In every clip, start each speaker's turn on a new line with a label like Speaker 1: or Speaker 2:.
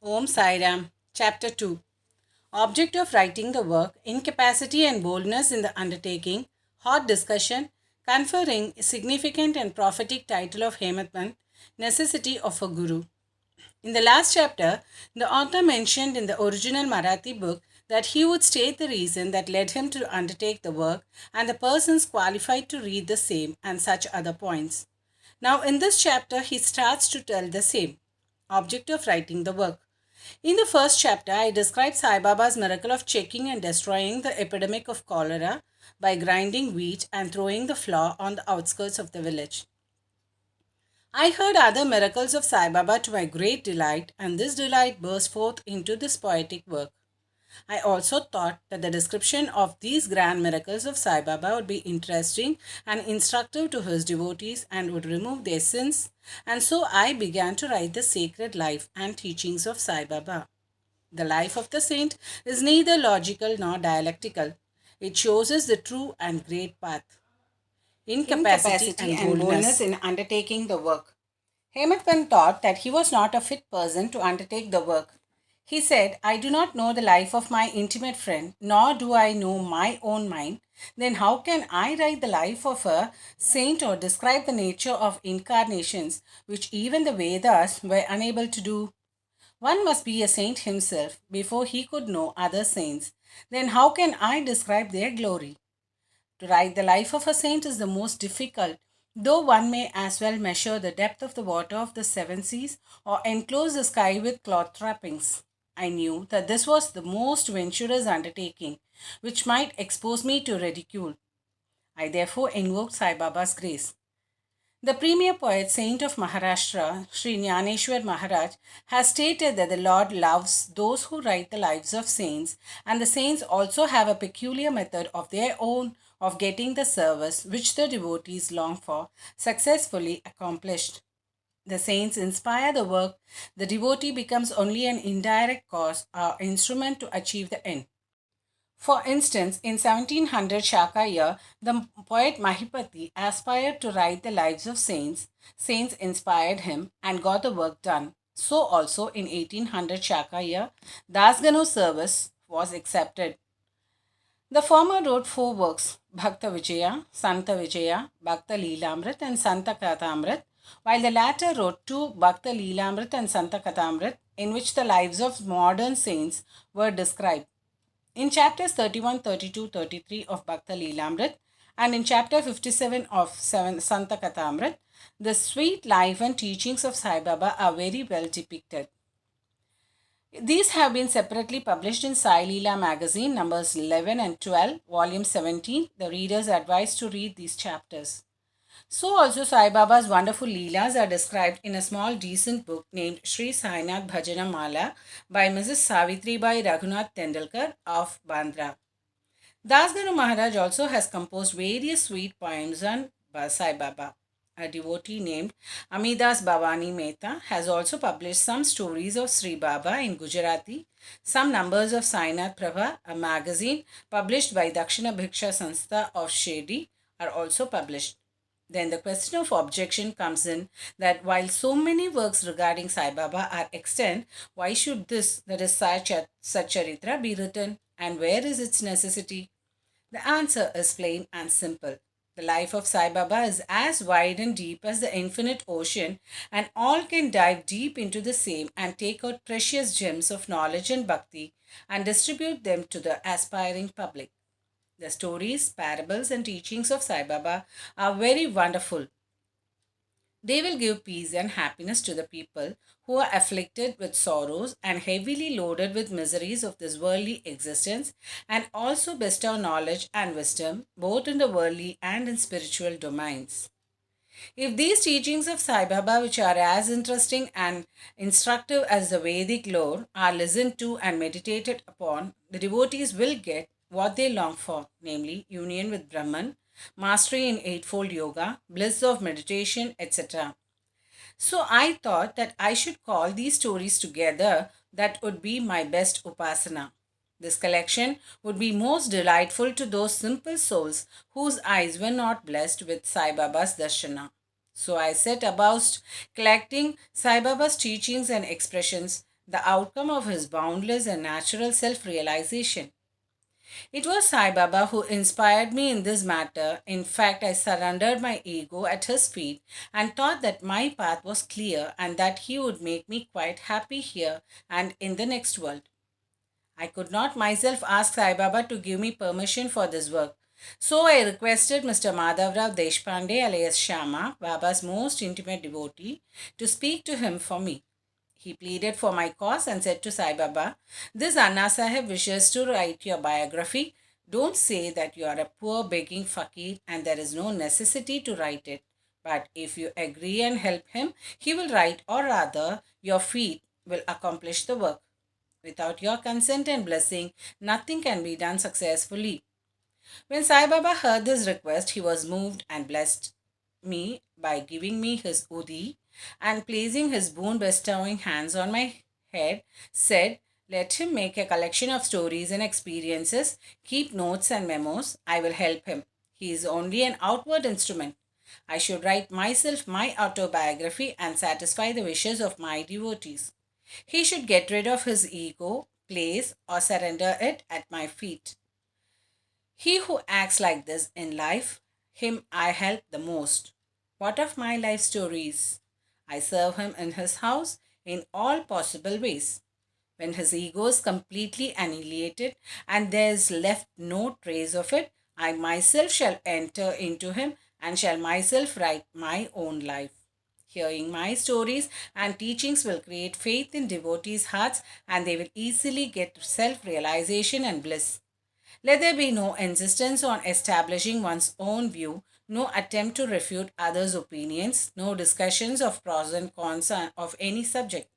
Speaker 1: Om Sairam, Chapter 2. Object of writing the work, incapacity and boldness in the undertaking, hot discussion, conferring a significant and prophetic title of Hematman, necessity of a guru. In the last chapter, the author mentioned in the original Marathi book that he would state the reason that led him to undertake the work and the persons qualified to read the same and such other points. Now, in this chapter, he starts to tell the same object of writing the work. In the first chapter, I described Sai Baba's miracle of checking and destroying the epidemic of cholera by grinding wheat and throwing the flour on the outskirts of the village. I heard other miracles of Sai Baba to my great delight, and this delight burst forth into this poetic work. I also thought that the description of these grand miracles of Sai Baba would be interesting and instructive to his devotees and would remove their sins, and so I began to write the sacred life and teachings of Sai Baba. The life of the saint is neither logical nor dialectical. It shows us the true and great path. Incapacity and boldness in undertaking the work. Hematpan thought that he was not a fit person to undertake the work. He said, I do not know the life of my intimate friend, nor do I know my own mind. Then how can I write the life of a saint or describe the nature of incarnations, which even the Vedas were unable to do? One must be a saint himself before he could know other saints. Then how can I describe their glory? To write the life of a saint is the most difficult, though one may as well measure the depth of the water of the seven seas or enclose the sky with cloth trappings. I knew that this was the most venturous undertaking, which might expose me to ridicule. I therefore invoked Sai Baba's grace. The premier poet saint of Maharashtra, Sri Jnaneshwar Maharaj, has stated that the Lord loves those who write the lives of saints, and the saints also have a peculiar method of their own of getting the service which the devotees long for successfully accomplished. The saints inspire the work, the devotee becomes only an indirect cause or instrument to achieve the end. For instance, in 1700 Shaka year, the poet Mahipati aspired to write the lives of saints. Saints inspired him and got the work done. So also in 1800 Shaka year, Dasganu's service was accepted. The former wrote four works, Bhakta Vijaya, Santa Vijaya, Bhakta Leelamrit and Santa Katamrit, while the latter wrote two Bhakta Leelamrit and Santa Katamrit, in which the lives of modern saints were described. In chapters 31, 32, 33 of Bhakta Leelamrit and in chapter 57 of Santa Katamrit, the sweet life and teachings of Sai Baba are very well depicted. These have been separately published in Sai Leela magazine, numbers 11 and 12, volume 17. The readers are advised to read these chapters. So also Sai Baba's wonderful Leelas are described in a small decent book named Sri Sainath Bhajana Mala by Mrs. Savitri Bai Raghunath Tendulkar of Bandra. Dasguru Maharaj also has composed various sweet poems on Sai Baba. A devotee named Amidas Bhavani Mehta has also published some stories of Sri Baba in Gujarati. Some numbers of Sainath Prabha, a magazine published by Dakshina Bhiksha Sanstha of Shirdi, are also published. Then the question of objection comes in that while so many works regarding Sai Baba are extant, why should this, that is Sai Satcharitra, be written, and where is its necessity? The answer is plain and simple. The life of Sai Baba is as wide and deep as the infinite ocean, and all can dive deep into the same and take out precious gems of knowledge and bhakti and distribute them to the aspiring public. The stories, parables, and teachings of Sai Baba are very wonderful. They will give peace and happiness to the people who are afflicted with sorrows and heavily loaded with miseries of this worldly existence, and also bestow knowledge and wisdom both in the worldly and in spiritual domains. If these teachings of Sai Baba, which are as interesting and instructive as the Vedic lore, are listened to and meditated upon, the devotees will get what they long for, namely union with Brahman, mastery in Eightfold Yoga, bliss of meditation, etc. So I thought that I should call these stories together. That would be my best upasana. This collection would be most delightful to those simple souls whose eyes were not blessed with Sai Baba's darshana. So I set about collecting Sai Baba's teachings and expressions, the outcome of his boundless and natural self realization. It was Sai Baba who inspired me in this matter. In fact, I surrendered my ego at his feet and thought that my path was clear and that he would make me quite happy here and in the next world. I could not myself ask Sai Baba to give me permission for this work. So I requested Mr. Madhavrao Deshpande alias Shama, Baba's most intimate devotee, to speak to him for me. He pleaded for my cause and said to Sai Baba, "This Anna Sahib wishes to write your biography. Don't say that you are a poor begging fakir and there is no necessity to write it. But if you agree and help him, he will write, or rather, your feet will accomplish the work. Without your consent and blessing, nothing can be done successfully." When Sai Baba heard this request, he was moved and blessed me by giving me his udi and placing his boon bestowing hands on my head, said, "Let him make a collection of stories and experiences, keep notes and memos. I will help him. He is only an outward instrument. I should write myself my autobiography and satisfy the wishes of my devotees. He should get rid of his ego, place, or surrender it at my feet. He who acts like this in life, him I help the most. What of my life stories? I serve him in his house in all possible ways. When his ego is completely annihilated and there is left no trace of it, I myself shall enter into him and shall myself write my own life. Hearing my stories and teachings will create faith in devotees' hearts and they will easily get self realization and bliss. Let there be no insistence on establishing one's own view, no attempt to refute others' opinions, no discussions of pros and cons of any subject.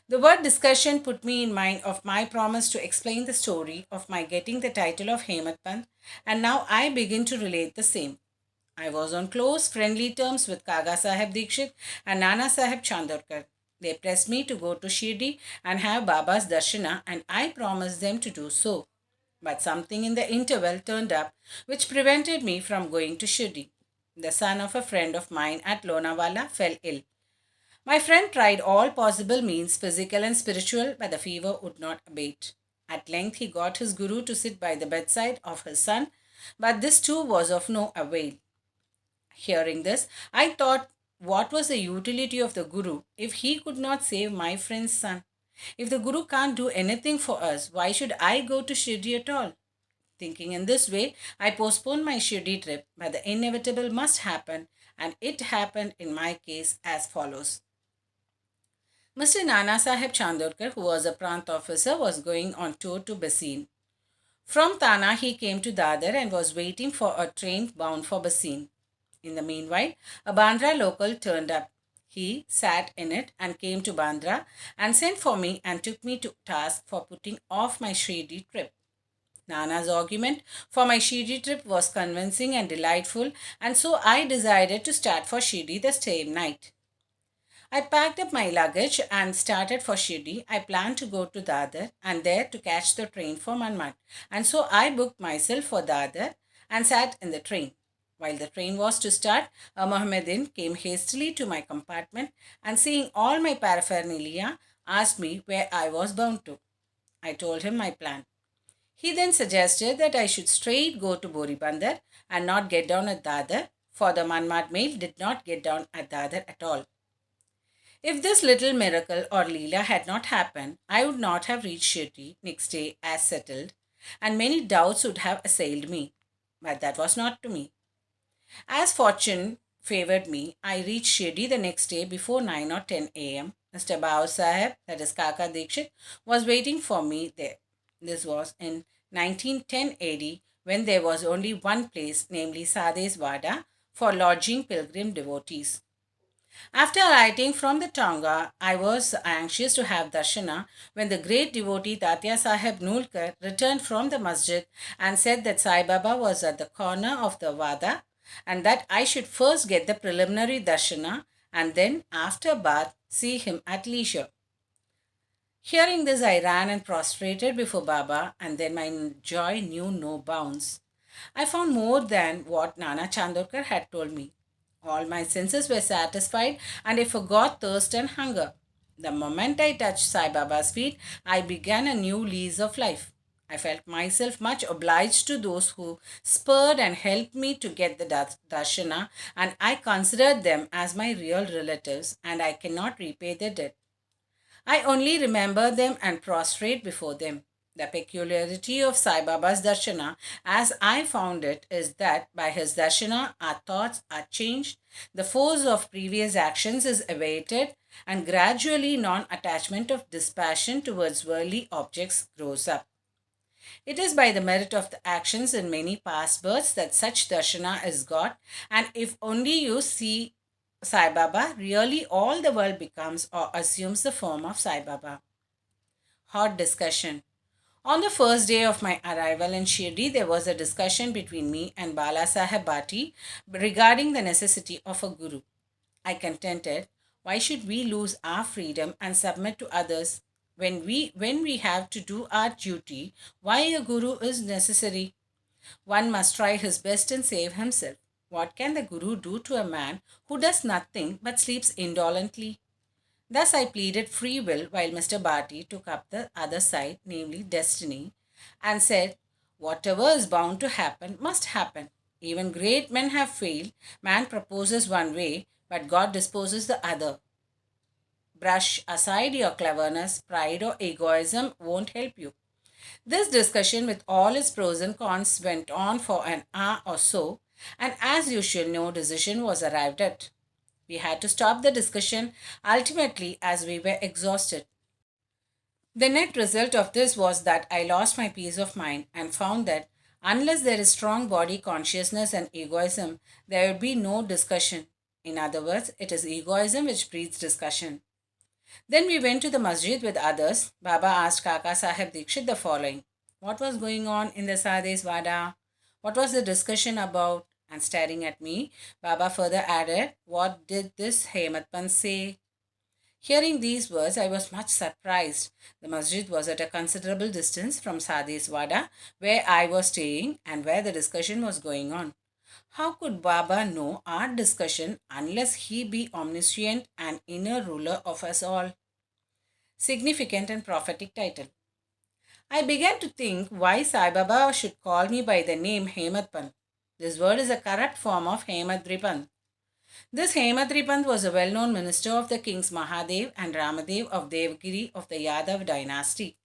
Speaker 1: The word discussion put me in mind of my promise to explain the story of my getting the title of Hemat Pant, and now I begin to relate the same. I was on close, friendly terms with Kaga Sahib Dikshit and Nana Sahib Chandorkar. They pressed me to go to Shirdi and have Baba's darshana, and I promised them to do so. But something in the interval turned up which prevented me from going to Shirdi. The son of a friend of mine at Lonavala fell ill. My friend tried all possible means, physical and spiritual, but the fever would not abate. At length, he got his guru to sit by the bedside of his son, but this too was of no avail. Hearing this, I thought, what was the utility of the guru if he could not save my friend's son? If the guru can't do anything for us, why should I go to Shirdi at all? Thinking in this way, I postponed my Shirdi trip, but the inevitable must happen, and it happened in my case as follows. Mr. Nana Sahib Chandorkar, who was a Prant officer, was going on tour to Bassein. From Tana, he came to Dadar and was waiting for a train bound for Bassein. In the meanwhile, a Bandra local turned up. He sat in it and came to Bandra and sent for me and took me to task for putting off my Shirdi trip. Nana's argument for my Shirdi trip was convincing and delightful, and so I decided to start for Shirdi the same night. I packed up my luggage and started for Shirdi. I planned to go to Dadar and there to catch the train for Manmat, and so I booked myself for Dadar and sat in the train. While the train was to start, a Mohammedan came hastily to my compartment and, seeing all my paraphernalia, asked me where I was bound to. I told him my plan. He then suggested that I should straight go to Boribandar and not get down at Dadar, for the Manmad mail did not get down at Dadar at all. If this little miracle or Leela had not happened, I would not have reached Shirdi next day as settled, and many doubts would have assailed me. But that was not to me. As fortune favored me, I reached Shirdi the next day before 9 or 10 a.m. Mr. Bao Sahib, that is Kaka Dikshit, was waiting for me there. This was in 1910 AD when there was only one place, namely Sade's Wada, for lodging pilgrim devotees. After alighting from the Tonga, I was anxious to have darshana when the great devotee Tatya Sahib Nulkar returned from the masjid and said that Sai Baba was at the corner of the Vada and that I should first get the preliminary darshana and then, after bath, see him at leisure. Hearing this, I ran and prostrated before Baba, and then my joy knew no bounds. I found more than what Nana Chandorkar had told me. All my senses were satisfied, and I forgot thirst and hunger. The moment I touched Sai Baba's feet, I began a new lease of life. I felt myself much obliged to those who spurred and helped me to get the darshana, and I considered them as my real relatives, and I cannot repay their debt. I only remember them and prostrate before them. The peculiarity of Sai Baba's darshana, as I found it, is that by his darshana our thoughts are changed, the force of previous actions is abated, and gradually non attachment of dispassion towards worldly objects grows up. It is by the merit of the actions in many past births that such darshana is got, and if only you see Sai Baba, really all the world becomes or assumes the form of Sai Baba. Hot discussion. On the first day of my arrival in Shirdi, there was a discussion between me and Bala Saheb Bhati regarding the necessity of a guru. I contended, why should we lose our freedom and submit to others when we have to do our duty? Why a guru is necessary? One must try his best and save himself. What can the guru do to a man who does nothing but sleeps indolently? Thus I pleaded free will while Mr. Bharti took up the other side, namely destiny, and said, whatever is bound to happen must happen. Even great men have failed. Man proposes one way, but God disposes the other. Brush aside your cleverness, pride, or egoism won't help you. This discussion, with all its pros and cons, went on for an hour or so, and as usual, no decision was arrived at. We had to stop the discussion ultimately as we were exhausted. The net result of this was that I lost my peace of mind and found that unless there is strong body consciousness and egoism, there will be no discussion. In other words, it is egoism which breeds discussion. Then we went to the masjid with others. Baba asked Kaka Sahib Dikshit the following: what was going on in the Sade's Vada? What was the discussion about? And staring at me, Baba further added, what did this Hematpan say? Hearing these words, I was much surprised. The masjid was at a considerable distance from Sade's Wada, where I was staying and where the discussion was going on. How could Baba know our discussion unless he be omniscient and inner ruler of us all? Significant and prophetic title. I began to think why Sai Baba should call me by the name Hematpan. This word is a corrupt form of Hemadripan. This Hemadripant was a well-known minister of the kings Mahadev and Ramadev of Devgiri of the Yadav dynasty.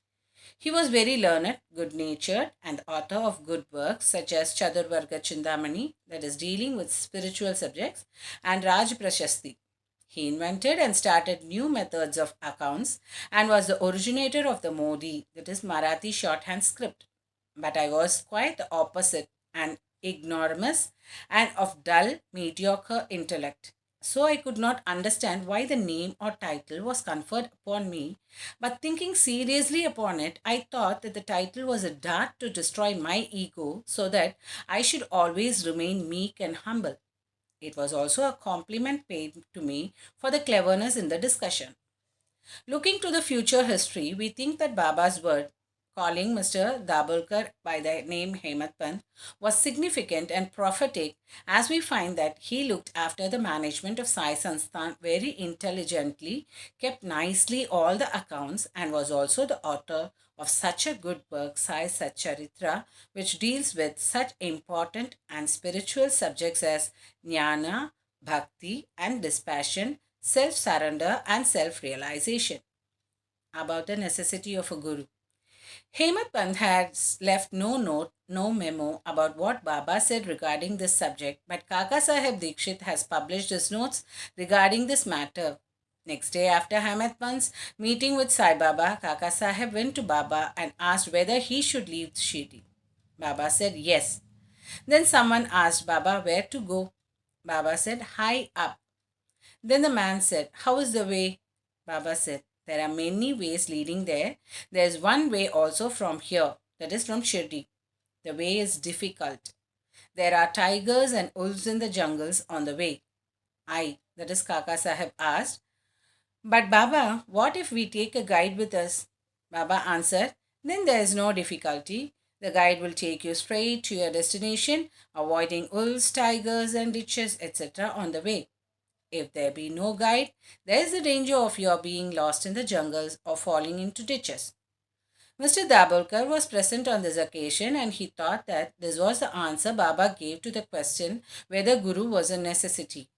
Speaker 1: He was very learned, good-natured, and the author of good works such as Chaturvarga Chindamani, that is dealing with spiritual subjects, and Raj Prashasti. He invented and started new methods of accounts and was the originator of the Modi, that is Marathi shorthand script. But I was quite the opposite and ignoramus and of dull, mediocre intellect. So I could not understand why the name or title was conferred upon me, but thinking seriously upon it, I thought that the title was a dart to destroy my ego so that I should always remain meek and humble. It was also a compliment paid to me for the cleverness in the discussion. Looking to the future history, we think that Baba's word, calling Mr. Dabholkar by the name Hematpant, was significant and prophetic, as we find that he looked after the management of Sai Sansthan very intelligently, kept nicely all the accounts, and was also the author of such a good work, Sai Satcharitra, which deals with such important and spiritual subjects as jnana, bhakti, and dispassion, self surrender, and self realization. About the necessity of a guru. Hemat Pant has left no note, no memo about what Baba said regarding this subject, but Kaka Sahib Dikshit has published his notes regarding this matter. Next day, after Hemat Pant's meeting with Sai Baba, Kaka Sahib went to Baba and asked whether he should leave Shirdi. Baba said yes. Then someone asked Baba where to go. Baba said, high up. Then the man said, how is the way? Baba said, there are many ways leading there. There is one way also from here, that is from Shirdi. The way is difficult. There are tigers and wolves in the jungles on the way. I, that is Kaka Sahib, asked, but Baba, what if we take a guide with us? Baba answered, then there is no difficulty. The guide will take you straight to your destination, avoiding wolves, tigers, and ditches, etc. on the way. If there be no guide, there is the danger of your being lost in the jungles or falling into ditches. Mr. Dabolkar was present on this occasion and he thought that this was the answer Baba gave to the question whether Guru was a necessity.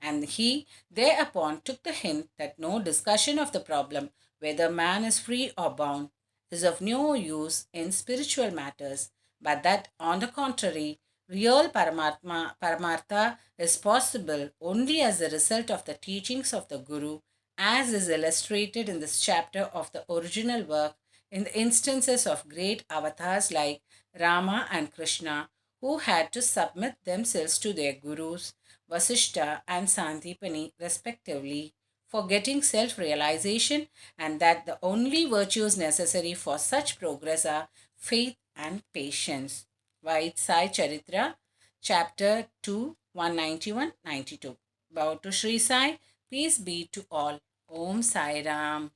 Speaker 1: And he thereupon took the hint that no discussion of the problem whether man is free or bound is of no use in spiritual matters, but that on the contrary, real Paramartha is possible only as a result of the teachings of the Guru, as is illustrated in this chapter of the original work in the instances of great avatars like Rama and Krishna, who had to submit themselves to their gurus Vasishta and Sandipani, respectively, for getting self realization, and that the only virtues necessary for such progress are faith and patience. Vait Sai Charitra, Chapter 2, 191 92. Bow to Sri Sai, peace be to all. Om Sai Ram.